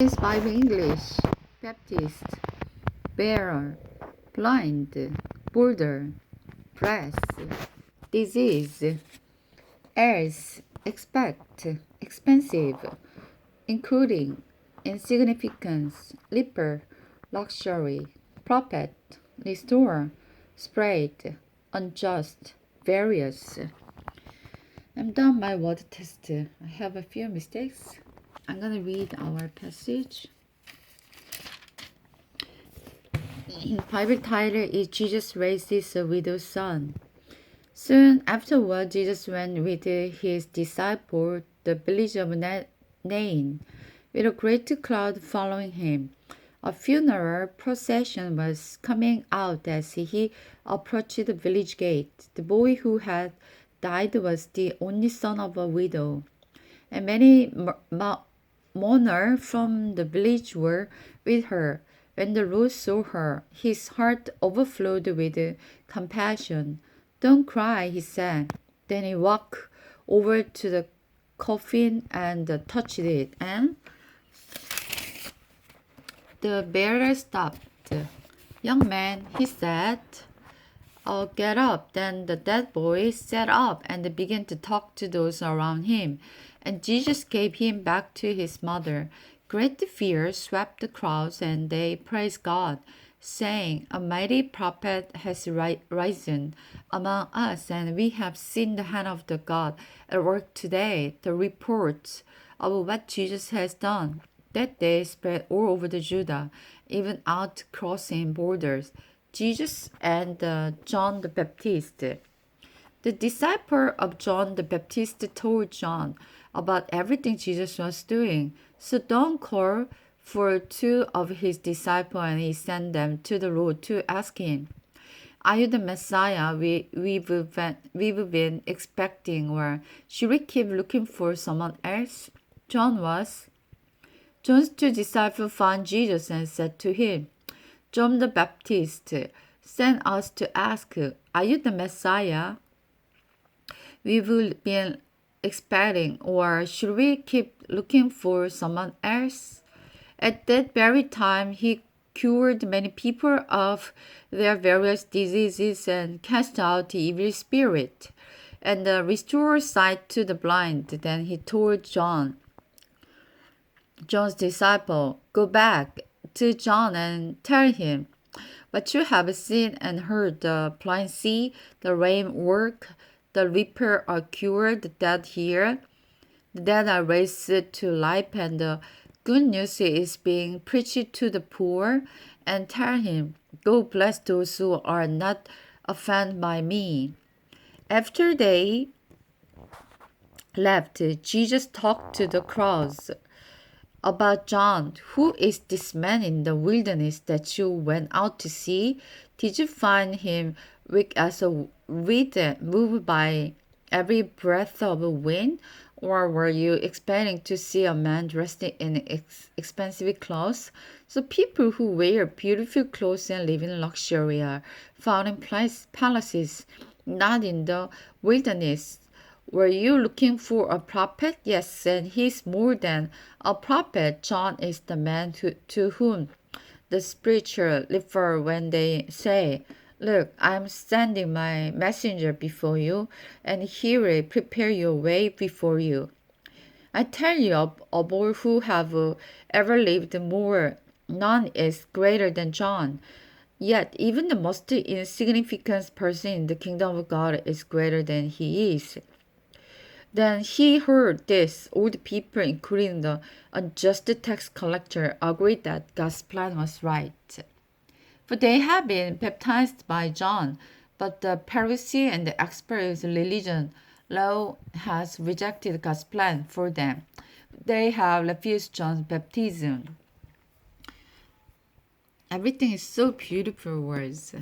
Is Bible English, Baptist, bearer, blind, boulder, press, disease, else, expect, expensive, including, insignificance, leper, luxury, prophet, restore, spread, unjust, various. I'm done my word test. I have a few mistakes. I'm gonna read our passage. Bible title is Jesus Raises a Widow's Son. Soon afterward, Jesus went with his disciples to the village of Nain, with a great crowd following him. A funeral procession was coming out as he approached the village gate. The boy who had died was the only son of a widow, and many mourners from the village were with her. When the Lord saw her, his heart overflowed with compassion. Don't cry, he said. Then he walked over to the coffin and touched it, and the bearer stopped. Young man, he said, "Oh, get up." Then the dead boy sat up and began to talk to those around him, and Jesus gave him back to his mother. Great fear swept the crowds, and they praised God, saying, "A mighty prophet has risen among us, and we have seen the hand of the God at work today." The report of what Jesus has done that day spread all over the Judah, even out crossing borders. Jesus and John the Baptist. The disciple of John the Baptist told John about everything Jesus was doing. So don't call for two of his disciples, and he sent them to the road to ask him, "Are you the Messiah we've been expecting, or should we keep looking for someone else?" John's two disciples found Jesus and said to him, "John the Baptist sent us to ask, are you the Messiah we've been expecting, or should we keep looking for someone else?" At that very time, he cured many people of their various diseases and cast out the evil spirit, and restored sight to the blind. Then he told John's disciple, "Go back to John and tell him what you have seen and heard. The blind see, the lame walk, the leper are cured, the dead hear, the dead are raised to life, and the good news is being preached to the poor." And tell him, "Go bless those who are not offended by me." After they left, Jesus talked to the crowds about John. "Who is this man in the wilderness that you went out to see? Did you find him weak as a reed, moved by every breath of a wind? Or were you expecting to see a man dressed in expensive clothes?" So people who wear beautiful clothes and live in luxury are found in palaces, not in the wilderness. Were you looking for a prophet? Yes, and he's more than a prophet. John is the man to whom the spiritual refer when they say, "Look, I'm sending my messenger before you, and he will prepare your way before you." I tell you, of all who have ever lived, none is greater than John. Yet even the most insignificant person in the kingdom of God is greater than he is. Then he heard this. All the people, including the unjust tax collector, agreed that God's plan was right. For they had been baptized by John, but the Pharisee and the experts in religion law has rejected God's plan for them. They have refused John's baptism. Everything is so beautiful words.